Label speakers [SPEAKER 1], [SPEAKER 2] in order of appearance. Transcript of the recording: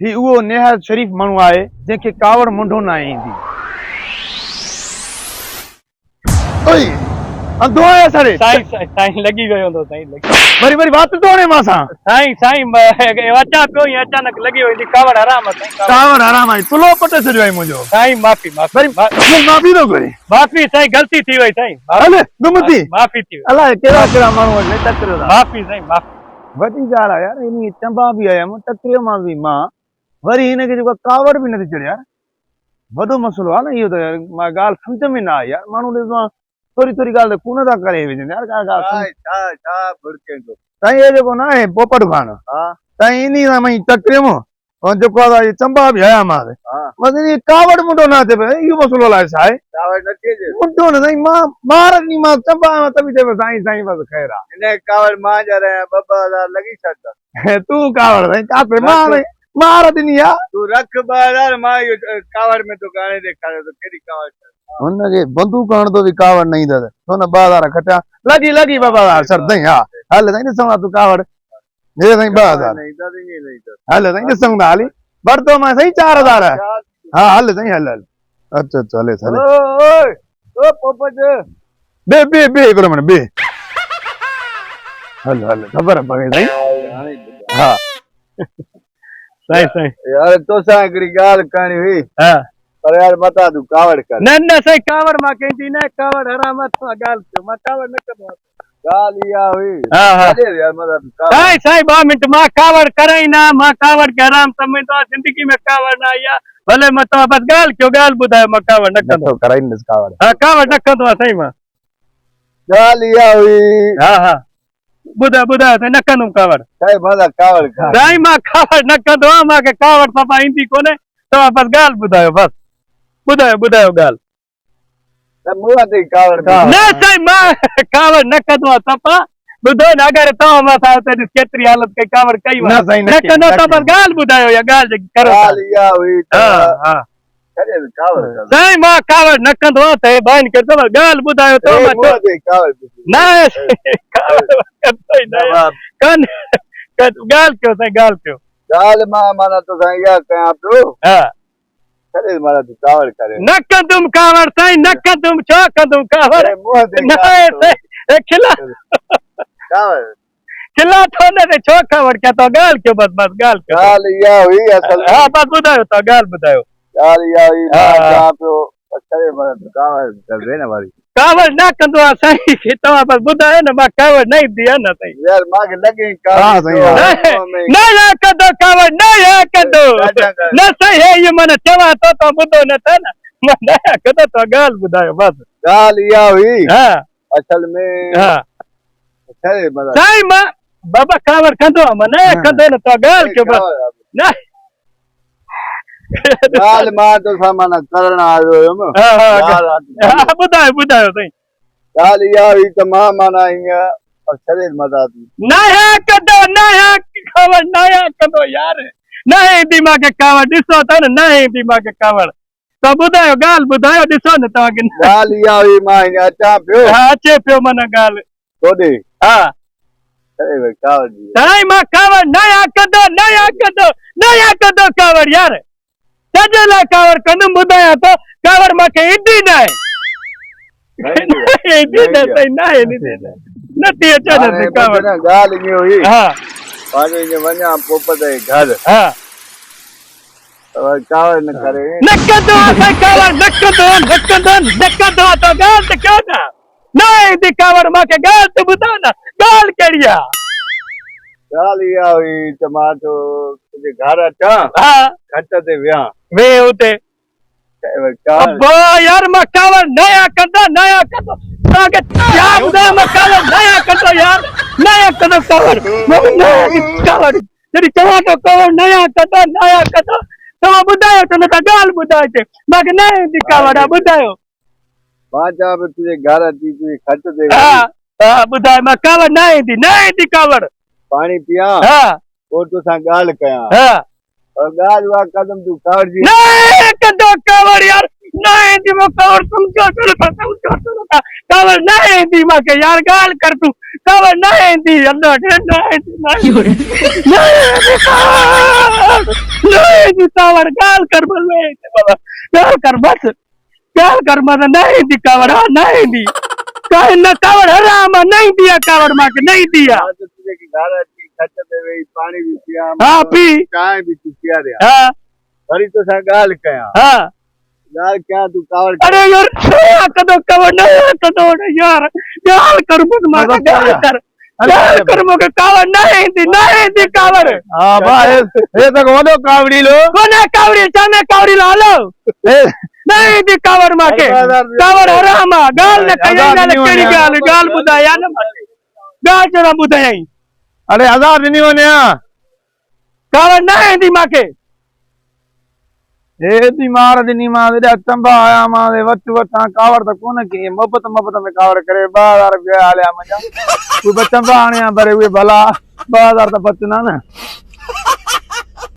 [SPEAKER 1] ही वो नेहायत शरीफ माण्हू आहे जंहिंखे कावड़ मुंडो न ईंदी। ओए अंधो आया सारे
[SPEAKER 2] साईं साईं लगी वियो हूंदो साईं
[SPEAKER 1] वरी वरी बात तो ने मां सां
[SPEAKER 2] साईं साईं अचा पियो ई अचानक लगी वई कावड़ हराम आहे साईं
[SPEAKER 1] कावड़ हराम आहे तुलो पटे छॾियो आहे मुंहिंजो
[SPEAKER 2] साईं माफ़ी
[SPEAKER 1] वरी माफ़ी थो करे
[SPEAKER 2] माफ़ी साईं गलती थी वई साईं
[SPEAKER 1] हले गुमती
[SPEAKER 2] माफ़ी थी
[SPEAKER 1] अलाए कहिड़ा कहिड़ा माण्हू आहिनि टकरियो था
[SPEAKER 2] माफ़ी साईं माफ़ी
[SPEAKER 1] वॾी ॻाल्हि आहे यार इन चंबा बि आयमि टकरियो मां बि मां वरी हिनखे जेको कावड़ बि नथी चढ़े यार वॾो मसइलो आहे न इहो त यार मां ॻाल्हि सम्झ में न आई यार माण्हू ॾिसो थोरी थोरी ॻाल्हि त कून था करे विझनि यार का ॻाल्हि साईं इहो जेको न आहे पोपट खान साईं इन सां मां टकरियुमि ऐं जेको आहे चंबा बि हया मां बसि इन कावड़ मुंडो न अचे पियो इहो मसइलो अलाए छा आहे मुंडो न साईं मां ॿार ॾींहुं मां चंबा आहियां त बि चए पियो साईं साईं बसि ख़ैर आहे
[SPEAKER 3] कावड़ मां जा रहिया 2,000 लॻी छॾंदा
[SPEAKER 1] तूं कावड़ साईं काथे मार ॾिनी आहे
[SPEAKER 3] तूं रख 2,000 मां इहो कावड़ में तो गाणे ॾेखारियो त कहिड़ी कावड़
[SPEAKER 1] हुनखे बंदूक हणंदो बि कावड़ न ईंदसि हुन 2,000 खटिया लॻी 2,000 सरदई हा हल साईं ॾिसूं था तूं कावड़ हे साईं 2,000 हल साईं ॾिसूं था हली वरितो मां साईं 4,000 हा हल साईं हल हल अच्छा हले हले
[SPEAKER 3] ओ पोपट
[SPEAKER 1] बे हिकिड़ो मिनट बे हल हल ख़बर पवे साईं हा
[SPEAKER 2] साईं साईं
[SPEAKER 3] यार तोसां हिकिड़ी ॻाल्हि करणी हुई
[SPEAKER 2] हा
[SPEAKER 3] पर यार मता तूं कावड़ कर
[SPEAKER 2] न साईं कावड़ मां कंहिंजी न कावड़ हराम आहे तव्हां ॻाल्हि कयो मां कावड़ न कंदो
[SPEAKER 3] ॻाल्हि इहा हुई
[SPEAKER 2] हा हा
[SPEAKER 3] यार मता तूं
[SPEAKER 2] साईं साईं 2 मिंट मां कावड़ कराई न मां कावड़ खे हराम सम्झंदो आहियां ज़िंदगी में कावड़ न आई आहे भले मां तव्हां बसि ॻाल्हि कयो ॻाल्हि ॿुधायो मां कावड़ न कंदो
[SPEAKER 1] कराईंदुसि कावड़
[SPEAKER 2] हा कावड़ न कंदो आहे साईं मां
[SPEAKER 3] ॻाल्हि इहा हुई
[SPEAKER 2] हा हा ॿुधायो साईं न कंदुमि कावड़
[SPEAKER 3] साईं मता कावड़ कर
[SPEAKER 2] साईं मां कावड़ न कंदो आहियां मूंखे कावड़ सफ़ा ईंदी कोन्हे तव्हां बसि ॻाल्हि ॿुधायो बसि ॿुधायो ॻाल्हि
[SPEAKER 3] त मूं वटि कावड़
[SPEAKER 2] न साईं मां कावड़ न कंदो आहियां सफ़ा ॿुधो न अगरि तव्हां मां सां केतिरी हालत कई कावड़ कई
[SPEAKER 1] न साईं
[SPEAKER 2] न कंदो त बसि ॻाल्हि ॿुधायो या ॻाल्हि जेकी करो
[SPEAKER 3] ॻाल्हि इहा हुई
[SPEAKER 2] हा हा
[SPEAKER 3] करे कावड़ कर
[SPEAKER 2] साईं मां कावड़ न कंदो आहियां त बाइन खे ॻाल्हि ॿुधायो त
[SPEAKER 3] मूं वटि कावड़
[SPEAKER 2] न ॻाल्हि कयो साईं ॻाल्हि कयो
[SPEAKER 3] ॻाल्हि मां माना तोसां इहा कयां पियो
[SPEAKER 2] हा
[SPEAKER 3] करे माना तूं कावड़ करे
[SPEAKER 2] न कंदुमि कावड़ साईं न कंदुमि छो कंदुमि कावड़
[SPEAKER 3] मूं वटि
[SPEAKER 2] न खिला
[SPEAKER 3] कावड़
[SPEAKER 2] खिला थो न छो कावड़ कया तो ॻाल्हि कयो बसि ॻाल्हि कयो
[SPEAKER 3] ॻाल्हि इहा हुई असल
[SPEAKER 2] हा बसि ॿुधायो तव्हां ॻाल्हि ॿुधायो
[SPEAKER 3] ॻाल्हि इहा हुई मां चवां पियो करे माना तूं कावड़ करबे न वरी
[SPEAKER 2] कावड़ न कंदो आहे साईं तव्हां बसि ॿुधायो न मां कावड़ न ईंदी आहे न साईं
[SPEAKER 3] यार मांखे लॻे
[SPEAKER 1] हा साईं
[SPEAKER 2] न कंदो कावड़ न कंदो न साईं हे इहो माना चवां थो तव्हां ॿुधो न था न मां न कंदो तव्हां ॻाल्हि ॿुधायो बसि
[SPEAKER 3] ॻाल्हि इहा हुई
[SPEAKER 2] हा
[SPEAKER 3] असल में
[SPEAKER 2] हा
[SPEAKER 3] करे माना
[SPEAKER 2] साईं मां बाबा कावड़ कंदो आहियां मां न कंदो न तव्हां ॻाल्हि कयो बसि न
[SPEAKER 3] ॻाल्हि मां तोसां माना करण आयो हुयुमि
[SPEAKER 2] हा ॿुधायो साईं
[SPEAKER 3] ॻाल्हि इहा हुई त मां माना हीअं शरीर मदा
[SPEAKER 2] न कंदो न कावड़ न कंदो यार न ईंदी मूंखे कावड़ ॾिसो था न ईंदी मूंखे कावड़ तव्हां ॿुधायो ॻाल्हि ॿुधायो ॾिसो न तव्हांखे
[SPEAKER 3] ॻाल्हि इहा हुई मां हीअं अचां पियो
[SPEAKER 2] हा अचे पियो माना ॻाल्हि
[SPEAKER 3] तोॾे
[SPEAKER 2] हा
[SPEAKER 3] कावड़
[SPEAKER 2] साईं मां कावड़ न कंदो कावड़ यार छाजे लाइ कावड़ कंदुमि ॿुधायां थो कावड़ मूंखे ईंदी न आहे नथी अचे कावड़
[SPEAKER 3] ॻाल्हि ईअं हुई
[SPEAKER 2] हा
[SPEAKER 3] पंहिंजो ईअं वञा पोपट जे घर
[SPEAKER 2] हा
[SPEAKER 3] कावड़ न करे
[SPEAKER 2] न कंदो आहे कावड़ न कंदो त ॻाल्हि त कयो न ईंदी कावड़ मूंखे ॻाल्हि त ॿुधायो न ॻाल्हि कहिड़ी आहे
[SPEAKER 3] ॻाल्हि इहा हुई त मां तो तुंहिंजे घर अचां
[SPEAKER 2] हा
[SPEAKER 3] खट ते वियां
[SPEAKER 2] वे हुते यार मां कावड़ नया कंदो तव्हांखे छा ॿुधायां मां कावड़ नया कंदो यार नया कंदो कावड़ जॾहिं चवां थो कावड़ नया कंदो तव्हां ॿुधायो त न त ॻाल्हि ॿुधायो मूंखे न ईंदी कावड़ आहे ॿुधायो
[SPEAKER 3] मां चवां पियो तुंहिंजे घर अची तुंहिंजी खट ते
[SPEAKER 2] हा ॿुधायो मां कावड़ न ईंदी कावड़
[SPEAKER 3] पाणी पियां
[SPEAKER 2] हा
[SPEAKER 3] पोइ तोसां ॻाल्हि कयां
[SPEAKER 2] हा
[SPEAKER 3] ॻाल्हि उहा कदम तूं कावड़ जी
[SPEAKER 2] न कंदो कावड़ यार न ईंदी मां कावड़ सम्झो कावड़ न ईंदी मूंखे यार ॻाल्हि कर तूं कावड़ न ईंदी दी कावड़ गाल कर बोले बाबा गाल कर बस गाल कर मत नहीं दी कावड़ हाँ नहीं दी काहे ना कावड़ हराम नहीं दिया कावड़ मां के नहीं दिया
[SPEAKER 3] तो तुझे की घर अच्छी खच्चर दे वही पानी भी पिया
[SPEAKER 2] हाँ पी
[SPEAKER 3] चाय भी तू पिया दे
[SPEAKER 2] हाँ
[SPEAKER 3] वरी तो सा गाल कया
[SPEAKER 2] हाँ
[SPEAKER 3] गाल क्या तू कावड़
[SPEAKER 2] अरे यार नया कदो कावड़ नया कदो यार गाल कर मत मां के गाल कर मोके कावड़ नहीं दी कावड़
[SPEAKER 1] हाँ भाई ये तक वडो कावड़ी लो
[SPEAKER 2] कोने कावड़ी चाने कावड़ी ला लो नहीं दी कावड़ मां के कावड़ हराम गाल ने कई गाल केड़ी गाल बुधाया ना गाल जरा बुधाया
[SPEAKER 1] अरे 1000 नहीं होने
[SPEAKER 2] कावड़ नहीं दी मां के
[SPEAKER 1] ए दी मार दी मां दे चंबा आया मां दे वच वचा कावड़ तो कोन के मोहब्बत में कावड़ करे 2000 रुपया आल्या मजा कोई बच्चा आने बरे हुए भला 2000 तो बचना ना